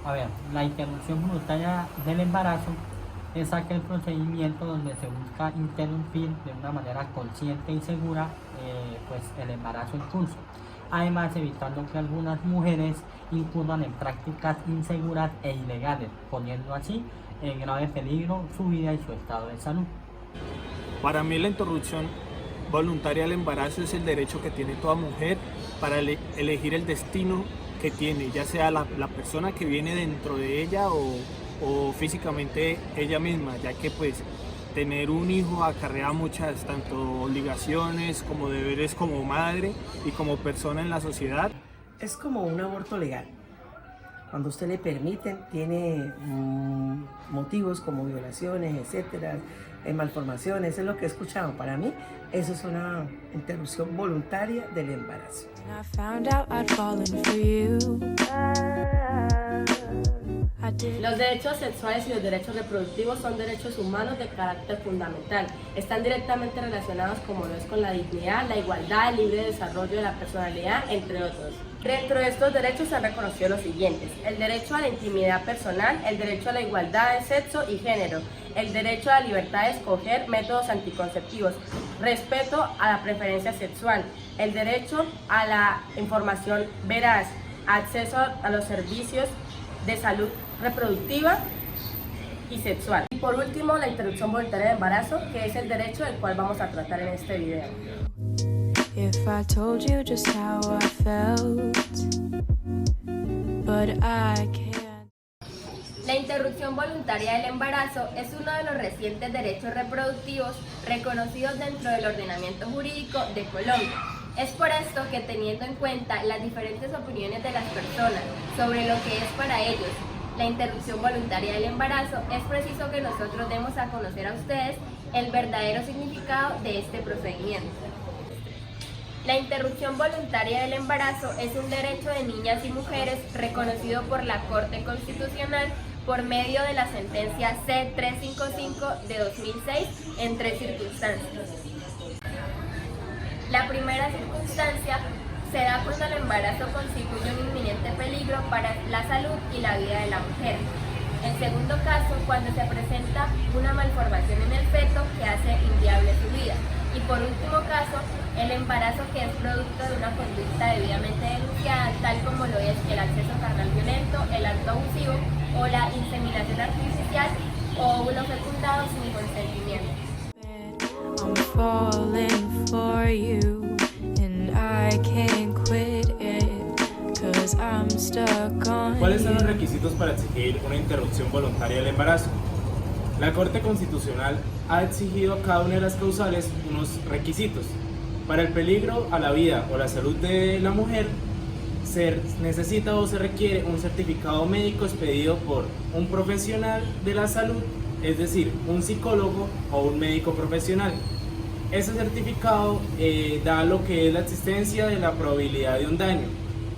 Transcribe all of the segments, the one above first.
A ver, la interrupción voluntaria del embarazo es aquel procedimiento donde se busca interrumpir de una manera consciente y segura pues el embarazo en curso. Además, evitando que algunas mujeres incurran en prácticas inseguras e ilegales, poniendo así en grave peligro su vida y su estado de salud. Para mí la interrupción voluntaria del embarazo es el derecho que tiene toda mujer para elegir el destino que tiene, ya sea la persona que viene dentro de ella o físicamente ella misma, ya que pues tener un hijo acarrea muchas tanto obligaciones como deberes como madre y como persona en la sociedad. Es como un aborto legal. Cuando usted le permiten, tiene motivos como violaciones, etcétera, malformaciones, es lo que he escuchado. Para mí, eso es una interrupción voluntaria del embarazo. Los derechos sexuales y los derechos reproductivos son derechos humanos de carácter fundamental. Están directamente relacionados como lo es con la dignidad, la igualdad, el libre desarrollo de la personalidad, entre otros. Dentro de estos derechos se han reconocido los siguientes: el derecho a la intimidad personal, el derecho a la igualdad de sexo y género, el derecho a la libertad de escoger métodos anticonceptivos, respeto a la preferencia sexual, el derecho a la información veraz, acceso a los servicios de salud reproductiva y sexual. Y por último, la interrupción voluntaria de embarazo, que es el derecho del cual vamos a tratar en este video. If I told you just how I felt, but I can't. La interrupción voluntaria del embarazo es uno de los recientes derechos reproductivos reconocidos dentro del ordenamiento jurídico de Colombia. Es por esto que, teniendo en cuenta las diferentes opiniones de las personas sobre lo que es para ellos la interrupción voluntaria del embarazo, es preciso que nosotros demos a conocer a ustedes el verdadero significado de este procedimiento. La interrupción voluntaria del embarazo es un derecho de niñas y mujeres reconocido por la Corte Constitucional por medio de la sentencia C-355 de 2006 en tres circunstancias. La primera circunstancia se da cuando el embarazo constituye un inminente peligro para la salud y la vida de la mujer. En segundo caso, cuando se presenta una malformación en el feto que hace inviable su vida. Y por último caso, el embarazo que es producto de una conducta debidamente denunciada, tal como lo es el acceso carnal violento, el acto abusivo o la inseminación artificial o óvulo fecundado sin consentimiento. I'm falling for you and I can't quit it 'cause I'm stuck on ¿Cuáles son los you. requisitos para exigir una interrupción voluntaria del embarazo? La Corte Constitucional ha exigido a cada una de las causales unos requisitos. Para el peligro a la vida o la salud de la mujer, se necesita o se requiere un certificado médico expedido por un profesional de la salud, es decir, un psicólogo o un médico profesional. Ese certificado da lo que es la existencia de la probabilidad de un daño,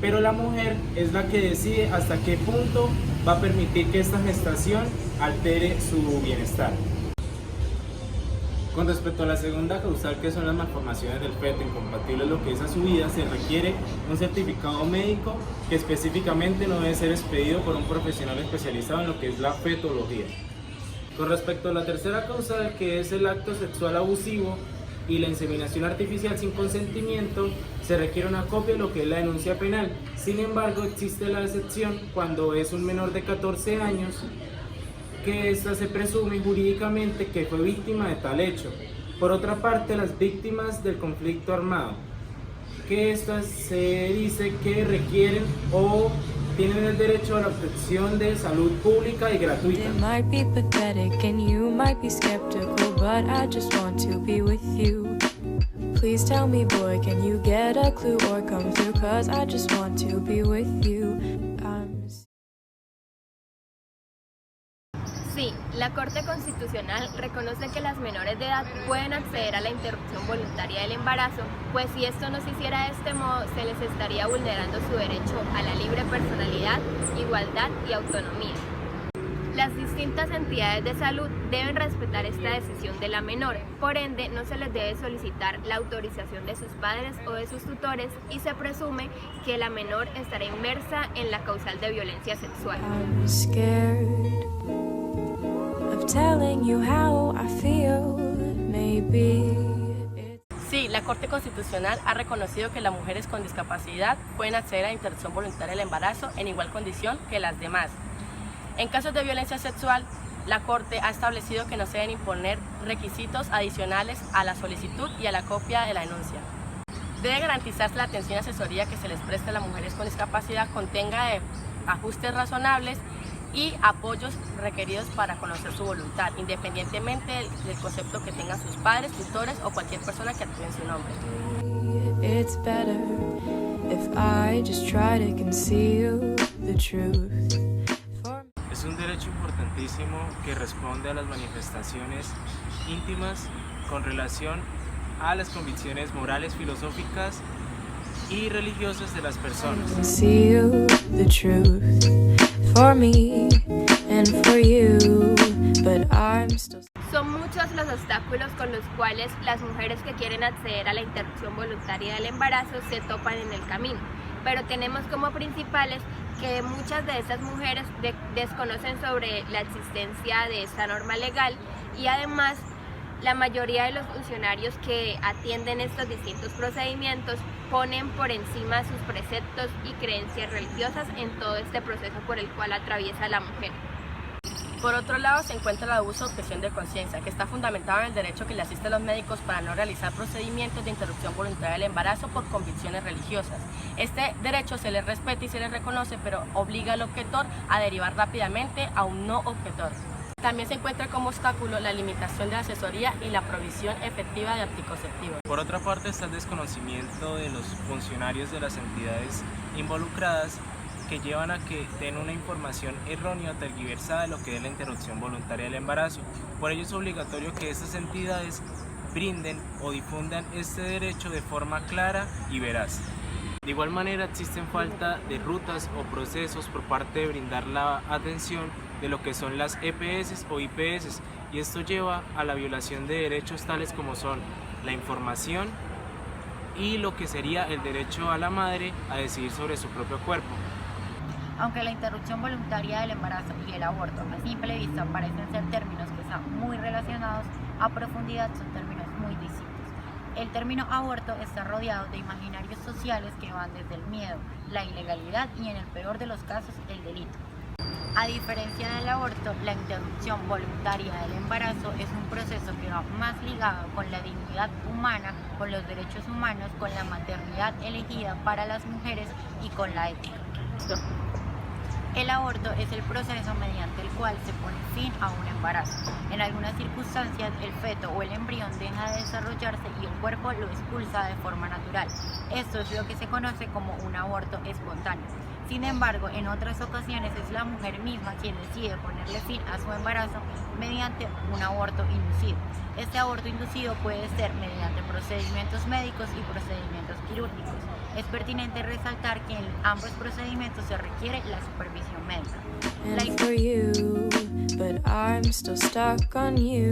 pero la mujer es la que decide hasta qué punto va a permitir que esta gestación altere su bienestar. Con respecto a la segunda causal, que son las malformaciones del feto incompatibles lo que es a su vida, se requiere un certificado médico que específicamente no debe ser expedido por un profesional especializado en lo que es la fetología. Con respecto a la tercera causal, que es el acto sexual abusivo y la inseminación artificial sin consentimiento, se requiere una copia de lo que es la denuncia penal. Sin embargo, existe la excepción cuando es un menor de 14 años, que ésta se presume jurídicamente que fue víctima de tal hecho. Por otra parte, las víctimas del conflicto armado, que estas se dice que requieren o tienen el derecho a la protección de salud pública y gratuita. It might be pathetic and you might be skeptical, but I just want to be with you. Please tell me, boy, can you get a clue or come through? 'Cause I just want to be with you. Sí, la Corte Constitucional reconoce que las menores de edad pueden acceder a la interrupción voluntaria del embarazo, pues si esto no se hiciera de este modo, se les estaría vulnerando su derecho a la libre personalidad, igualdad y autonomía. Las distintas entidades de salud deben respetar esta decisión de la menor, por ende no se les debe solicitar la autorización de sus padres o de sus tutores y se presume que la menor estará inmersa en la causal de violencia sexual. I'm scared of telling you how I feel. Maybe Sí, la Corte Constitucional ha reconocido que las mujeres con discapacidad pueden acceder a la interrupción voluntaria del embarazo en igual condición que las demás. En casos de violencia sexual, la Corte ha establecido que no se deben imponer requisitos adicionales a la solicitud y a la copia de la denuncia. Debe garantizarse la atención y asesoría que se les preste a las mujeres con discapacidad contenga ajustes razonables y apoyos requeridos para conocer su voluntad, independientemente del concepto que tengan sus padres, tutores o cualquier persona que actúe en su nombre. it's better if I just try to conceal the truth. Es un derecho importantísimo que responde a las manifestaciones íntimas con relación a las convicciones morales, filosóficas y religiosas de las personas. Conceal the truth for me and for you, but I'm still. Son muchos los obstáculos con los cuales las mujeres que quieren acceder a la interrupción voluntaria del embarazo se topan en el camino, pero tenemos como principales que muchas de estas mujeres desconocen sobre la existencia de esta norma legal y además la mayoría de los funcionarios que atienden estos distintos procedimientos ponen por encima sus preceptos y creencias religiosas en todo este proceso por el cual atraviesa la mujer. Por otro lado, se encuentra el abuso de objeción de conciencia, que está fundamentado en el derecho que le asiste a los médicos para no realizar procedimientos de interrupción voluntaria del embarazo por convicciones religiosas. Este derecho se le respeta y se le reconoce, pero obliga al objetor a derivar rápidamente a un no objetor. También se encuentra como obstáculo la limitación de la asesoría y la provisión efectiva de anticonceptivos. Por otra parte está el desconocimiento de los funcionarios de las entidades involucradas que llevan a que den una información errónea o tergiversada de lo que es la interrupción voluntaria del embarazo. Por ello es obligatorio que estas entidades brinden o difundan este derecho de forma clara y veraz. De igual manera existen falta de rutas o procesos por parte de brindar la atención de lo que son las EPS o IPS, y esto lleva a la violación de derechos tales como son la información y lo que sería el derecho a la madre a decidir sobre su propio cuerpo. Aunque la interrupción voluntaria del embarazo y el aborto a simple vista parecen ser términos que están muy relacionados, a profundidad son términos muy distintos. El término aborto está rodeado de imaginarios sociales que van desde el miedo, la ilegalidad y en el peor de los casos el delito. A diferencia del aborto, la interrupción voluntaria del embarazo es un proceso que va más ligado con la dignidad humana, con los derechos humanos, con la maternidad elegida para las mujeres y con la ética. El aborto es el proceso mediante el cual se pone fin a un embarazo. En algunas circunstancias, el feto o el embrión deja de desarrollarse y el cuerpo lo expulsa de forma natural. Esto es lo que se conoce como un aborto espontáneo. Sin embargo, en otras ocasiones es la mujer misma quien decide ponerle fin a su embarazo mediante un aborto inducido. Este aborto inducido puede ser mediante procedimientos médicos y procedimientos quirúrgicos. Es pertinente resaltar que en ambos procedimientos se requiere la supervisión médica. And for you, but I'm still stuck on you.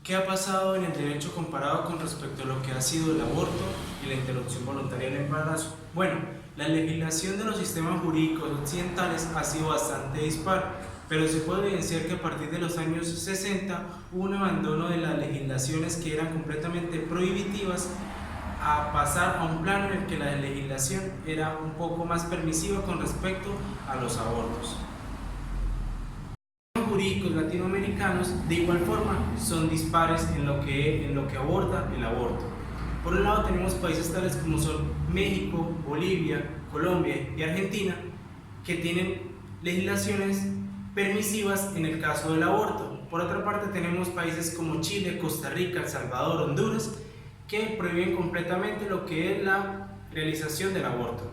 ¿Qué ha pasado en el derecho comparado con respecto a lo que ha sido el aborto y la interrupción voluntaria del embarazo? Bueno, la legislación de los sistemas jurídicos occidentales ha sido bastante dispar, pero se puede evidenciar que a partir de los años 60 hubo un abandono de las legislaciones que eran completamente prohibitivas a pasar a un plano en el que la legislación era un poco más permisiva con respecto a los abortos. Los jurídicos latinoamericanos de igual forma son dispares en lo que aborda el aborto. Por un lado tenemos países tales como son México, Bolivia, Colombia y Argentina, que tienen legislaciones permisivas en el caso del aborto. Por otra parte tenemos países como Chile, Costa Rica, El Salvador, Honduras, que prohíben completamente lo que es la realización del aborto.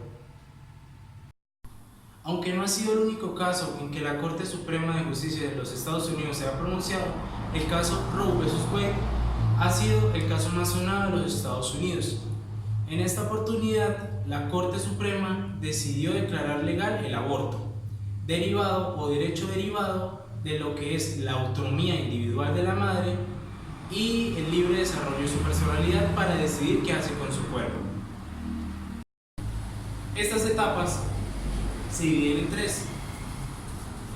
Aunque no ha sido el único caso en que la Corte Suprema de Justicia de los Estados Unidos se ha pronunciado, el caso Roe vs. Wade ha sido el caso más sonado de los Estados Unidos. En esta oportunidad, la Corte Suprema decidió declarar legal el aborto, derivado o derecho derivado de lo que es la autonomía individual de la madre y el libre desarrollo de su personalidad para decidir qué hace con su cuerpo. Estas etapas se dividen en tres.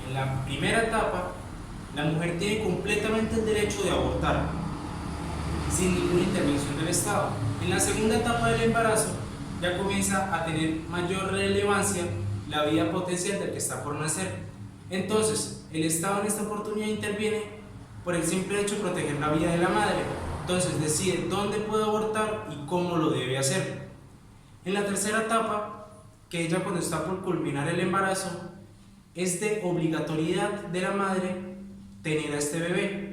En la primera etapa, la mujer tiene completamente el derecho de abortar, sin ninguna intervención del Estado. En la segunda etapa del embarazo, ya comienza a tener mayor relevancia la vida potencial del que está por nacer. Entonces, el Estado en esta oportunidad interviene por el simple hecho de proteger la vida de la madre. Entonces, decide dónde puede abortar y cómo lo debe hacer. En la tercera etapa, que ella cuando está por culminar el embarazo, es de obligatoriedad de la madre tener a este bebé,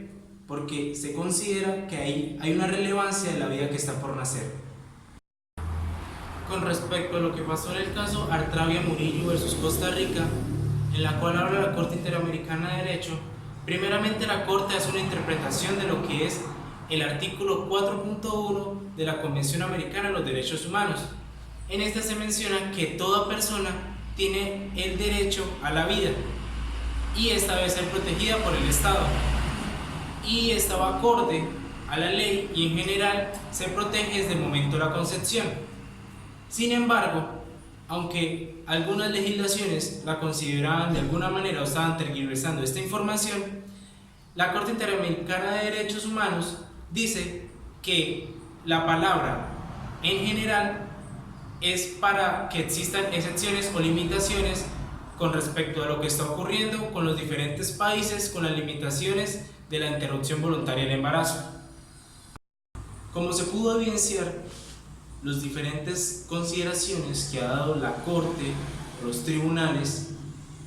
porque se considera que ahí hay una relevancia de la vida que está por nacer. Con respecto a lo que pasó en el caso Artravia Murillo versus Costa Rica, en la cual habla la Corte Interamericana de Derecho, primeramente la Corte hace una interpretación de lo que es el artículo 4.1 de la Convención Americana de los Derechos Humanos. En este se menciona que toda persona tiene el derecho a la vida y esta debe ser protegida por el Estado, y esta va acorde a la ley y en general se protege desde el momento de la concepción. Sin embargo, aunque algunas legislaciones la consideraban de alguna manera o estaban tergiversando esta información, la Corte Interamericana de Derechos Humanos dice que la palabra en general es para que existan excepciones o limitaciones con respecto a lo que está ocurriendo con los diferentes países con las limitaciones de la interrupción voluntaria del embarazo. Como se pudo evidenciar, las diferentes consideraciones que ha dado la Corte o los tribunales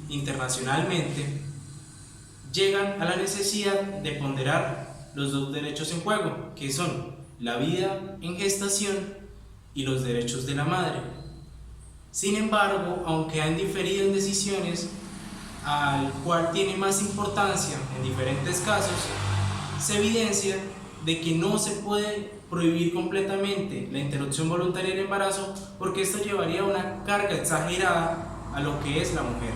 internacionalmente llegan a la necesidad de ponderar los dos derechos en juego, que son la vida en gestación y los derechos de la madre. Sin embargo, aunque han diferido en decisiones, al cual tiene más importancia en diferentes casos, se evidencia de que no se puede prohibir completamente la interrupción voluntaria del embarazo porque esto llevaría a una carga exagerada a lo que es la mujer.